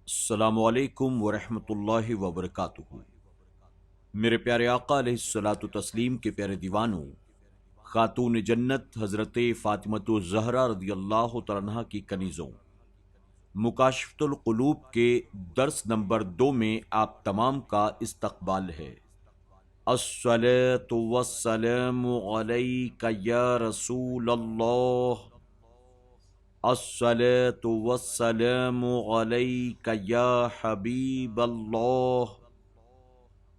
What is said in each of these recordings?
السلام علیکم ورحمۃ اللہ وبرکاتہ۔ میرے پیارے آقا علیہ الصلوۃ والتسلیم کے پیارے دیوانوں، خاتون جنت حضرت فاطمۃ الزہرا رضی اللہ تعالیٰ عنہا کی کنیزوں، مکاشفۃ القلوب کے درس نمبر 2 میں آپ تمام کا استقبال ہے۔ الصلاۃ والسلام علیک یا رسول اللہ، الصلاۃ والسلام علیک یا حبیب اللہ،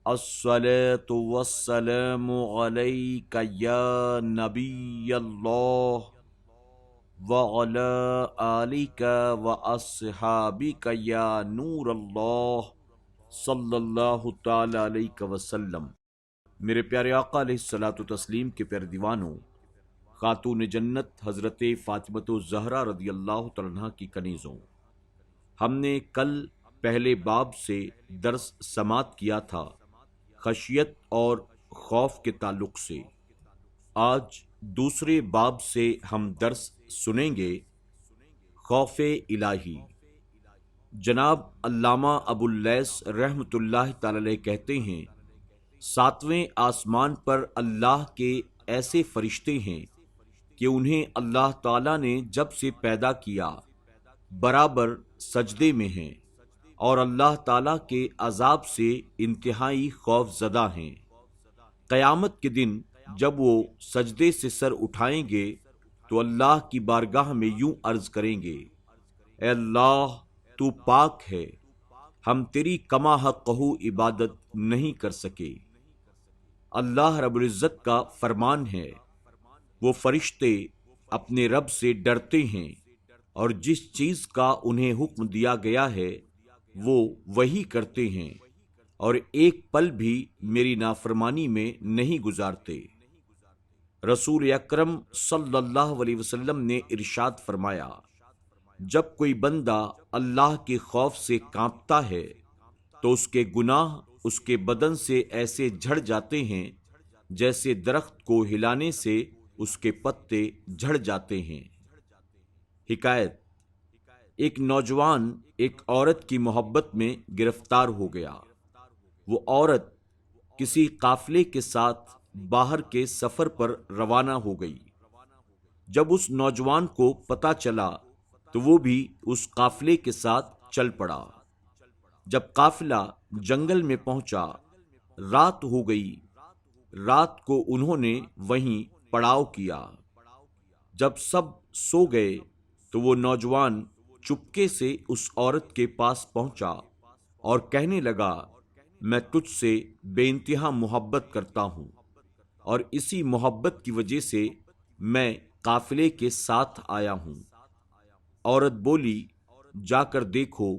الصلاۃ والسلام علیک یا نبی اللہ، وعلی آلک واصحابک یا نور اللہ، صلی اللہ تعالی علیہ وسلم۔ میرے پیارے آقا علیہ الصلوۃ والتسلیم کے پیارے دیوانوں، خاتون جنت حضرت فاطمۃ الزہرا رضی اللہ تعالیٰ عنہا کی کنیزوں، ہم نے کل پہلے باب سے درس سماعت کیا تھا خشیت اور خوف کے تعلق سے۔ آج دوسرے باب سے ہم درس سنیں گے، خوف الہی۔ جناب علامہ ابو اللیث رحمۃ اللہ تعالی علیہ کہتے ہیں، 7ویں آسمان پر اللہ کے ایسے فرشتے ہیں کہ انہیں اللہ تعالیٰ نے جب سے پیدا کیا برابر سجدے میں ہیں اور اللہ تعالیٰ کے عذاب سے انتہائی خوف زدہ ہیں۔ قیامت کے دن جب وہ سجدے سے سر اٹھائیں گے تو اللہ کی بارگاہ میں یوں عرض کریں گے، اے اللہ تو پاک ہے، ہم تیری کما حق عبادت نہیں کر سکے۔ اللہ رب العزت کا فرمان ہے، وہ فرشتے اپنے رب سے ڈرتے ہیں اور جس چیز کا انہیں حکم دیا گیا ہے وہ وہی کرتے ہیں اور ایک پل بھی میری نافرمانی میں نہیں گزارتے۔ رسول اکرم صلی اللہ علیہ وسلم نے ارشاد فرمایا، جب کوئی بندہ اللہ کے خوف سے کانپتا ہے تو اس کے گناہ اس کے بدن سے ایسے جھڑ جاتے ہیں جیسے درخت کو ہلانے سے اس کے پتے جھڑ جاتے ہیں۔ حکایت: ایک نوجوان ایک عورت کی محبت میں گرفتار ہو گیا۔ وہ عورت کسی قافلے کے ساتھ باہر کے سفر پر روانہ ہو گئی۔ جب اس نوجوان کو پتہ چلا تو وہ بھی اس قافلے کے ساتھ چل پڑا۔ جب قافلہ جنگل میں پہنچا، رات ہو گئی۔ رات کو انہوں نے وہیں پڑاؤ کیا۔ جب سب سو گئے تو وہ نوجوان چپکے سے اس عورت کے پاس پہنچا اور کہنے لگا، میں تجھ سے بے انتہا محبت کرتا ہوں اور اسی محبت کی وجہ سے میں قافلے کے ساتھ آیا ہوں۔ عورت بولی، جا کر دیکھو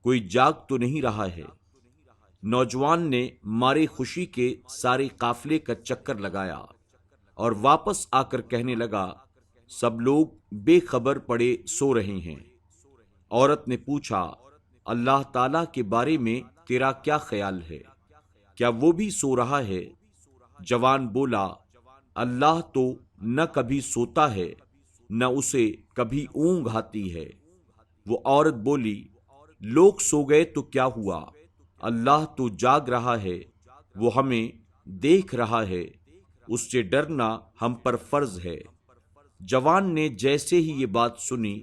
کوئی جاگ تو نہیں رہا ہے۔ نوجوان نے مارے خوشی کے سارے قافلے کا چکر لگایا اور واپس آ کر کہنے لگا، سب لوگ بے خبر پڑے سو رہے ہیں۔ عورت نے پوچھا، اللہ تعالیٰ کے بارے میں تیرا کیا خیال ہے؟ کیا وہ بھی سو رہا ہے؟ جوان بولا، اللہ تو نہ کبھی سوتا ہے نہ اسے کبھی اونگ آتی ہے۔ وہ عورت بولی، لوگ سو گئے تو کیا ہوا، اللہ تو جاگ رہا ہے، وہ ہمیں دیکھ رہا ہے، اس سے ڈرنا ہم پر فرض ہے۔ جوان نے جیسے ہی یہ بات سنی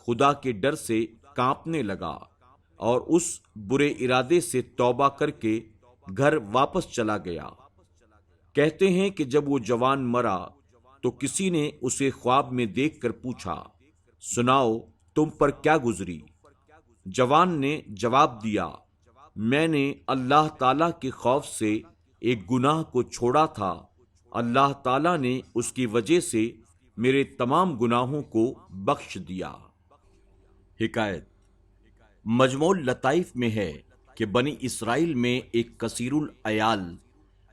خدا کے ڈر سے کانپنے لگا اور اس برے ارادے سے توبہ کر کے گھر واپس چلا گیا۔ کہتے ہیں کہ جب وہ جوان مرا تو کسی نے اسے خواب میں دیکھ کر پوچھا، سناؤ تم پر کیا گزری؟ جوان نے جواب دیا، میں نے اللہ تعالیٰ کے خوف سے ایک گناہ کو چھوڑا تھا، اللہ تعالیٰ نے اس کی وجہ سے میرے تمام گناہوں کو بخش دیا۔ حکایت: مجموع اللطائف میں ہے کہ بنی اسرائیل میں ایک کثیر العیال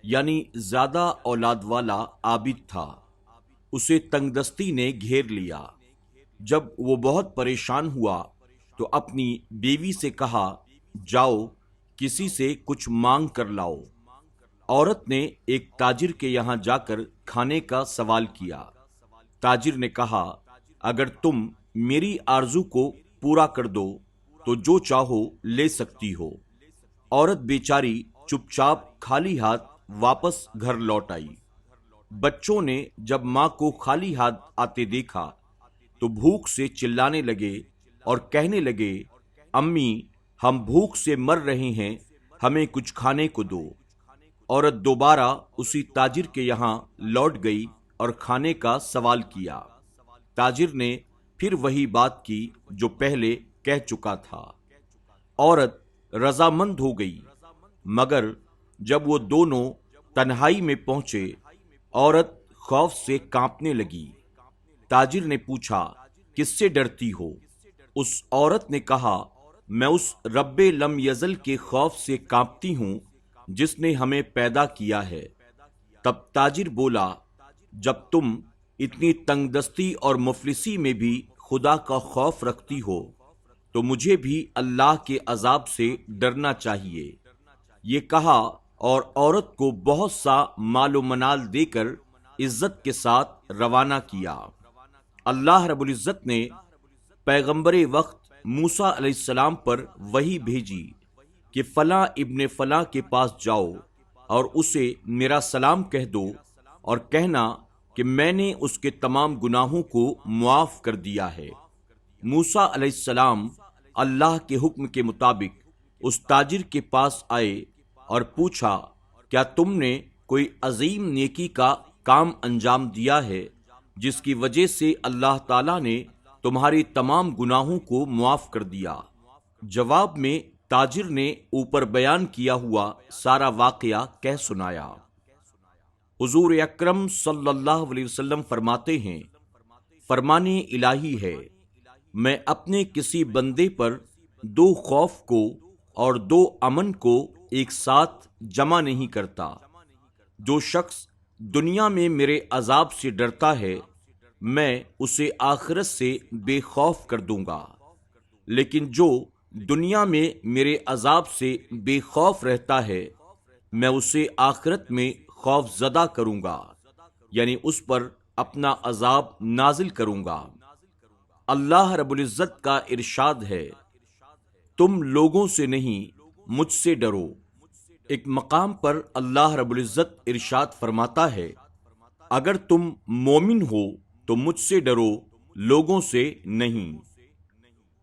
یعنی زیادہ اولاد والا عابد تھا۔ اسے تنگ دستی نے گھیر لیا۔ جب وہ بہت پریشان ہوا تو اپنی بیوی سے کہا، جاؤ کسی سے کچھ مانگ کر لاؤ۔ عورت نے ایک تاجر کے یہاں جا کر کھانے کا سوال کیا۔ تاجر نے کہا، اگر تم میری آرزو کو پورا کر دو تو تو جو چاہو لے سکتی ہو۔ عورت بیچاری چپ چاپ خالی ہاتھ واپس گھر لوٹ آئی۔ بچوں نے جب ماں کو خالی ہاتھ آتے دیکھا تو بھوک سے چلانے لگے اور کہنے لگے، امی ہم بھوک سے مر رہے ہیں، ہمیں کچھ کھانے کو دو۔ عورت دوبارہ اسی تاجر کے یہاں لوٹ گئی اور کھانے کا سوال کیا۔ تاجر نے پھر وہی بات کی جو پہلے کہہ چکا تھا۔ عورت رضامند ہو گئی، مگر جب وہ دونوں تنہائی میں پہنچے، عورت خوف سے کانپنے لگی۔ تاجر نے پوچھا، کس سے ڈرتی ہو؟ اس عورت نے کہا، میں اس رب لم یزل کے خوف سے کانپتی ہوں جس نے ہمیں پیدا کیا ہے۔ تب تاجر بولا، جب تم اتنی تنگ دستی اور مفلسی میں بھی خدا کا خوف رکھتی ہو تو مجھے بھی اللہ کے عذاب سے ڈرنا چاہیے۔ یہ کہا اور عورت کو بہت سا مال و منال دے کر عزت کے ساتھ روانہ کیا۔ اللہ رب العزت نے پیغمبر وقت موسیٰ علیہ السلام پر وحی بھیجی کہ فلاں ابن فلاں کے پاس جاؤ اور اسے میرا سلام کہہ دو اور کہنا کہ میں نے اس کے تمام گناہوں کو معاف کر دیا ہے۔ موسیٰ علیہ السلام اللہ کے حکم کے مطابق اس تاجر کے پاس آئے اور پوچھا، کیا تم نے کوئی عظیم نیکی کا کام انجام دیا ہے جس کی وجہ سے اللہ تعالیٰ نے تمہاری تمام گناہوں کو معاف کر دیا؟ جواب میں تاجر نے اوپر بیان کیا ہوا سارا واقعہ کہہ سنایا۔ حضور اکرم صلی اللہ علیہ وسلم فرماتے ہیں، فرمان الہی ہے، میں اپنے کسی بندے پر دو خوف کو اور دو امن کو ایک ساتھ جمع نہیں کرتا۔ جو شخص دنیا میں میرے عذاب سے ڈرتا ہے میں اسے آخرت سے بے خوف کر دوں گا، لیکن جو دنیا میں میرے عذاب سے بے خوف رہتا ہے میں اسے آخرت میں خوف زدہ کروں گا، یعنی اس پر اپنا عذاب نازل کروں گا۔ اللہ رب العزت کا ارشاد ہے، تم لوگوں سے نہیں مجھ سے ڈرو۔ ایک مقام پر اللہ رب العزت ارشاد فرماتا ہے، اگر تم مومن ہو تو مجھ سے ڈرو، لوگوں سے نہیں۔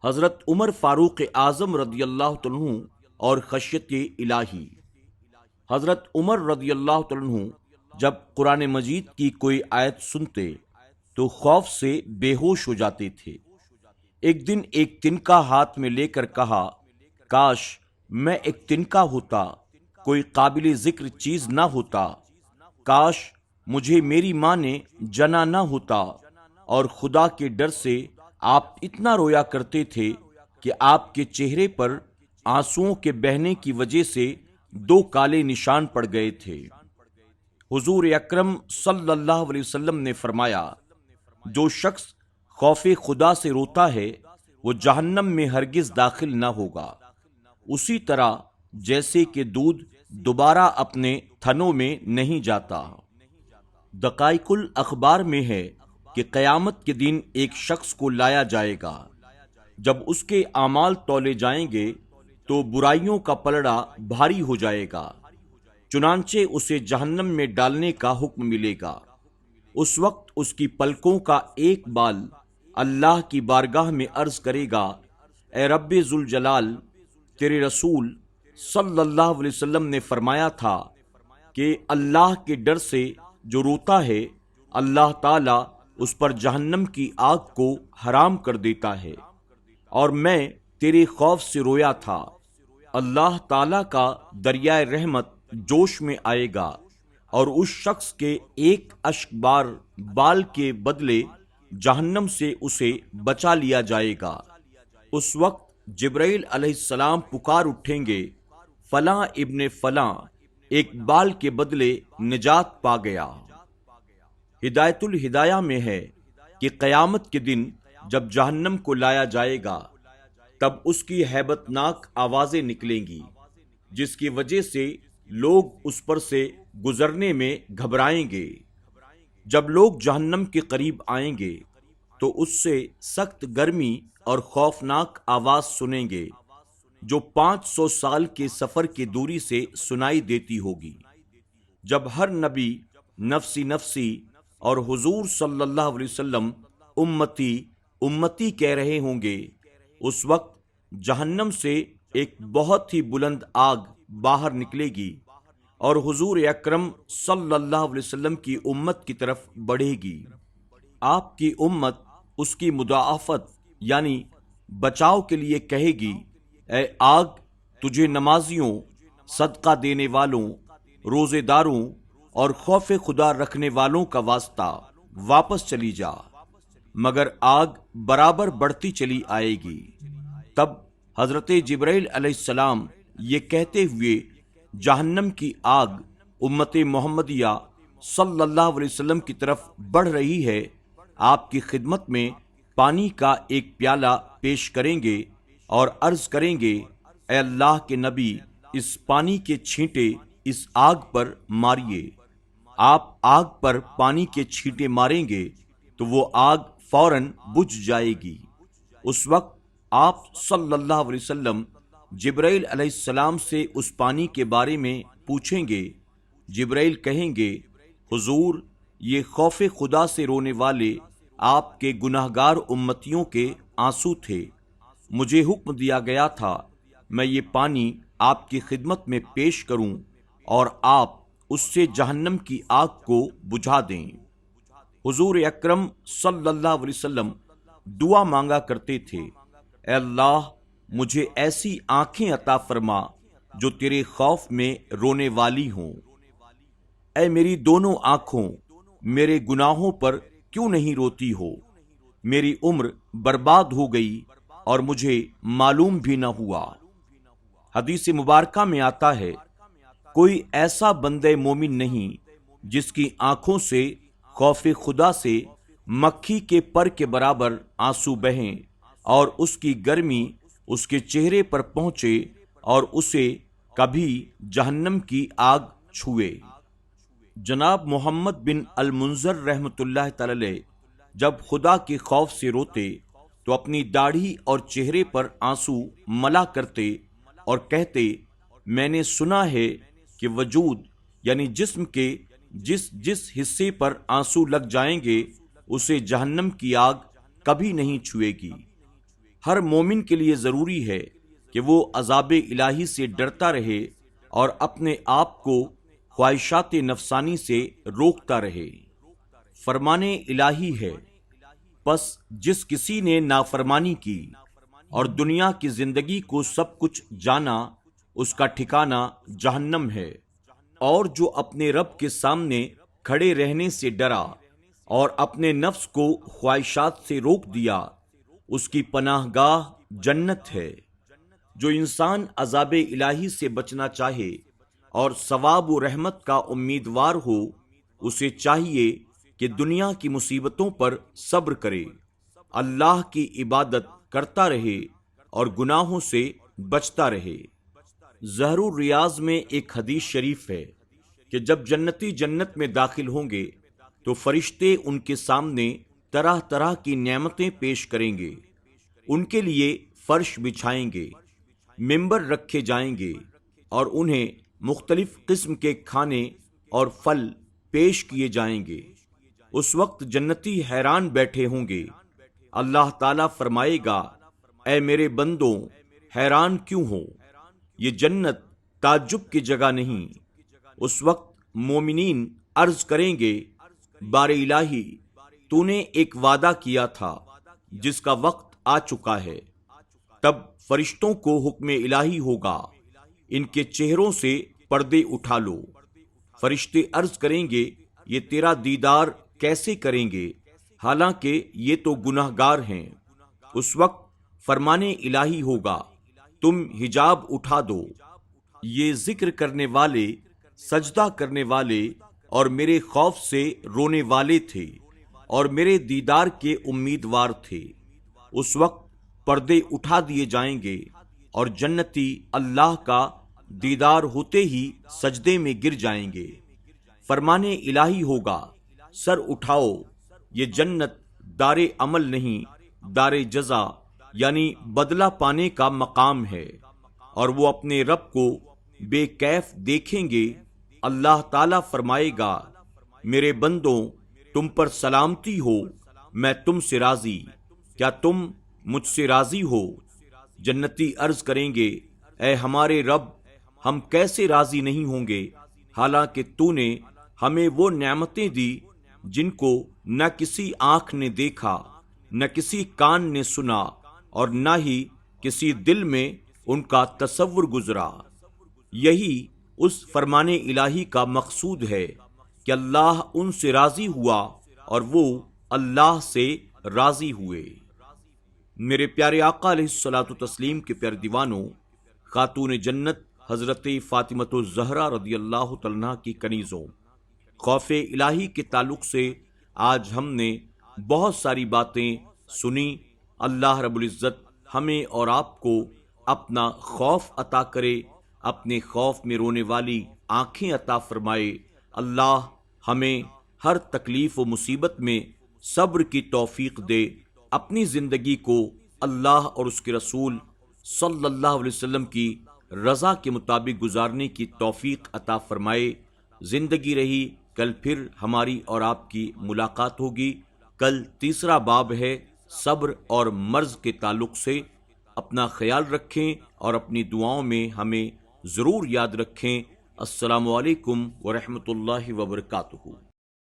حضرت عمر فاروق اعظم رضی اللہ عنہ اور خشیت الہی۔ حضرت عمر رضی اللہ عنہ جب قرآن مجید کی کوئی آیت سنتے تو خوف سے بے ہوش ہو جاتے تھے۔ ایک دن ایک تنکا ہاتھ میں لے کر کہا، کاش میں ایک تنکا ہوتا، کوئی قابل ذکر چیز نہ ہوتا، کاش مجھے میری ماں نے جنا نہ ہوتا، اور خدا کے ڈر سے آپ اتنا رویا کرتے تھے کہ آپ کے چہرے پر آنسوؤں کے بہنے کی وجہ سے دو کالے نشان پڑ گئے تھے۔ حضور اکرم صلی اللہ علیہ وسلم نے فرمایا، جو شخص خوف خدا سے روتا ہے وہ جہنم میں ہرگز داخل نہ ہوگا، اسی طرح جیسے کہ دودھ دوبارہ اپنے تھنوں میں نہیں جاتا۔ دقائق الاخبار میں ہے کہ قیامت کے دن ایک شخص کو لایا جائے گا، جب اس کے اعمال تولے جائیں گے تو برائیوں کا پلڑا بھاری ہو جائے گا، چنانچہ اسے جہنم میں ڈالنے کا حکم ملے گا۔ اس وقت اس کی پلکوں کا ایک بال اللہ کی بارگاہ میں عرض کرے گا، اے رب ذوالجلال، تیرے رسول صلی اللہ علیہ وسلم نے فرمایا تھا کہ اللہ کے ڈر سے جو روتا ہے اللہ تعالیٰ اس پر جہنم کی آگ کو حرام کر دیتا ہے، اور میں تیرے خوف سے رویا تھا۔ اللہ تعالیٰ کا دریائے رحمت جوش میں آئے گا اور اس شخص کے ایک اشک بار بال کے بدلے جہنم سے اسے بچا لیا جائے گا۔ اس وقت جبرائیل علیہ السلام پکار اٹھیں گے، فلاں ابن فلاں ایک بال کے بدلے نجات پا گیا۔ ہدایت الہدایہ میں ہے کہ قیامت کے دن جب جہنم کو لایا جائے گا تب اس کی ہیبت ناک آوازیں نکلیں گی، جس کی وجہ سے لوگ اس پر سے گزرنے میں گھبرائیں گے۔ جب لوگ جہنم کے قریب آئیں گے تو اس سے سخت گرمی اور خوفناک آواز سنیں گے۔ جو 500 سال کے سفر کی دوری سے سنائی دیتی ہوگی۔ جب ہر نبی نفسی نفسی اور حضور صلی اللہ علیہ وسلم امتی امتی کہہ رہے ہوں گے، اس وقت جہنم سے ایک بہت ہی بلند آگ باہر نکلے گی اور حضور اکرم صلی اللہ علیہ وسلم کی امت کی طرف بڑھے گی۔ آپ کی امت اس کی مضاعفت یعنی بچاؤ کے لیے کہے گی، اے آگ، تجھے نمازیوں، صدقہ دینے والوں، روزے داروں اور خوف خدا رکھنے والوں کا واسطہ، واپس چلی جا۔ مگر آگ برابر بڑھتی چلی آئے گی۔ تب حضرت جبرائیل علیہ السلام یہ کہتے ہوئے جہنم کی آگ امت محمدیہ صلی اللہ علیہ وسلم کی طرف بڑھ رہی ہے، آپ کی خدمت میں پانی کا ایک پیالہ پیش کریں گے اور عرض کریں گے، اے اللہ کے نبی، اس پانی کے چھینٹے اس آگ پر ماریے۔ آپ آگ پر پانی کے چھینٹے ماریں گے تو وہ آگ فوراً بجھ جائے گی۔ اس وقت آپ صلی اللہ علیہ وسلم جبرائیل علیہ السلام سے اس پانی کے بارے میں پوچھیں گے۔ جبرائیل کہیں گے، حضور، یہ خوف خدا سے رونے والے آپ کے گناہگار امتیوں کے آنسو تھے۔ مجھے حکم دیا گیا تھا میں یہ پانی آپ کی خدمت میں پیش کروں اور آپ اس سے جہنم کی آگ کو بجھا دیں۔ حضور اکرم صلی اللہ علیہ وسلم دعا مانگا کرتے تھے، اے اللہ، مجھے ایسی آنکھیں عطا فرما جو تیرے خوف میں رونے والی ہوں۔ اے میری دونوں آنکھوں، میرے گناہوں پر کیوں نہیں روتی ہو؟ میری عمر برباد ہو گئی اور مجھے معلوم بھی نہ ہوا۔ حدیث مبارکہ میں آتا ہے، کوئی ایسا بندہ مومن نہیں جس کی آنکھوں سے خوف خدا سے مکھی کے پر کے برابر آنسو بہیں اور اس کی گرمی اس کے چہرے پر پہنچے اور اسے کبھی جہنم کی آگ چھوئے۔ جناب محمد بن المنذر رحمۃ اللہ تعالی جب خدا کے خوف سے روتے تو اپنی داڑھی اور چہرے پر آنسو ملا کرتے اور کہتے، میں نے سنا ہے کہ وجود یعنی جسم کے جس حصے پر آنسو لگ جائیں گے اسے جہنم کی آگ کبھی نہیں چھوئے گی۔ ہر مومن کے لیے ضروری ہے کہ وہ عذاب الہی سے ڈرتا رہے اور اپنے آپ کو خواہشات نفسانی سے روکتا رہے۔ فرمان الہی ہے، پس جس کسی نے نافرمانی کی اور دنیا کی زندگی کو سب کچھ جانا، اس کا ٹھکانہ جہنم ہے، اور جو اپنے رب کے سامنے کھڑے رہنے سے ڈرا اور اپنے نفس کو خواہشات سے روک دیا، اس کی پناہ گاہ جنت ہے۔ جو انسان عذاب الہی سے بچنا چاہے اور ثواب و رحمت کا امیدوار ہو، اسے چاہیے کہ دنیا کی مصیبتوں پر صبر کرے، اللہ کی عبادت کرتا رہے اور گناہوں سے بچتا رہے۔ زہر الریاض میں ایک حدیث شریف ہے کہ جب جنتی جنت میں داخل ہوں گے تو فرشتے ان کے سامنے طرح طرح کی نعمتیں پیش کریں گے، ان کے لیے فرش بچھائیں گے، ممبر رکھے جائیں گے اور انہیں مختلف قسم کے کھانے اور پھل پیش کیے جائیں گے۔ اس وقت جنتی حیران بیٹھے ہوں گے۔ اللہ تعالیٰ فرمائے گا، اے میرے بندوں، حیران کیوں ہو؟ یہ جنت تعجب کی جگہ نہیں۔ اس وقت مومنین عرض کریں گے، بار الہی، تو نے ایک وعدہ کیا تھا جس کا وقت آ چکا ہے۔ تب فرشتوں کو حکم الہی ہوگا، ان کے چہروں سے پردے اٹھا لو۔ فرشتے عرض کریں گے، یہ تیرا دیدار کیسے کریں گے حالانکہ یہ تو گناہ گار ہیں؟ اس وقت فرمان الہی ہوگا، تم حجاب اٹھا دو۔ یہ ذکر کرنے والے، سجدہ کرنے والے اور میرے خوف سے رونے والے تھے اور میرے دیدار کے امیدوار تھے۔ اس وقت پردے اٹھا دیے جائیں گے اور جنتی اللہ کا دیدار ہوتے ہی سجدے میں گر جائیں گے۔ فرمان الہی ہوگا، سر اٹھاؤ، یہ جنت دار عمل نہیں، دار جزا یعنی بدلہ پانے کا مقام ہے۔ اور وہ اپنے رب کو بے کیف دیکھیں گے۔ اللہ تعالیٰ فرمائے گا، میرے بندوں تم پر سلامتی ہو، میں تم سے راضی، کیا تم مجھ سے راضی ہو؟ جنتی عرض کریں گے، اے ہمارے رب، ہم کیسے راضی نہیں ہوں گے، حالانکہ تو نے ہمیں وہ نعمتیں دی جن کو نہ کسی آنکھ نے دیکھا، نہ کسی کان نے سنا، اور نہ ہی کسی دل میں ان کا تصور گزرا۔ یہی اس فرمان الہی کا مقصود ہے کہ اللہ ان سے راضی ہوا اور وہ اللہ سے راضی ہوئے۔ میرے پیارے آقا علیہ الصلوۃ والتسلیم کے پیارے دیوانوں، خاتون جنت حضرت فاطمۃ الزہرا رضی اللہ تعالیٰ عنہا کی کنیزوں، خوف الہی کے تعلق سے آج ہم نے بہت ساری باتیں سنی۔ اللہ رب العزت ہمیں اور آپ کو اپنا خوف عطا کرے، اپنے خوف میں رونے والی آنکھیں عطا فرمائے۔ اللہ ہمیں ہر تکلیف و مصیبت میں صبر کی توفیق دے، اپنی زندگی کو اللہ اور اس کے رسول صلی اللہ علیہ وسلم کی رضا کے مطابق گزارنے کی توفیق عطا فرمائے۔ زندگی رہی کل پھر ہماری اور آپ کی ملاقات ہوگی۔ کل تیسرا باب ہے صبر اور مرض کے تعلق سے۔ اپنا خیال رکھیں اور اپنی دعاؤں میں ہمیں ضرور یاد رکھیں۔ السلام علیکم ورحمۃ اللہ وبرکاتہ۔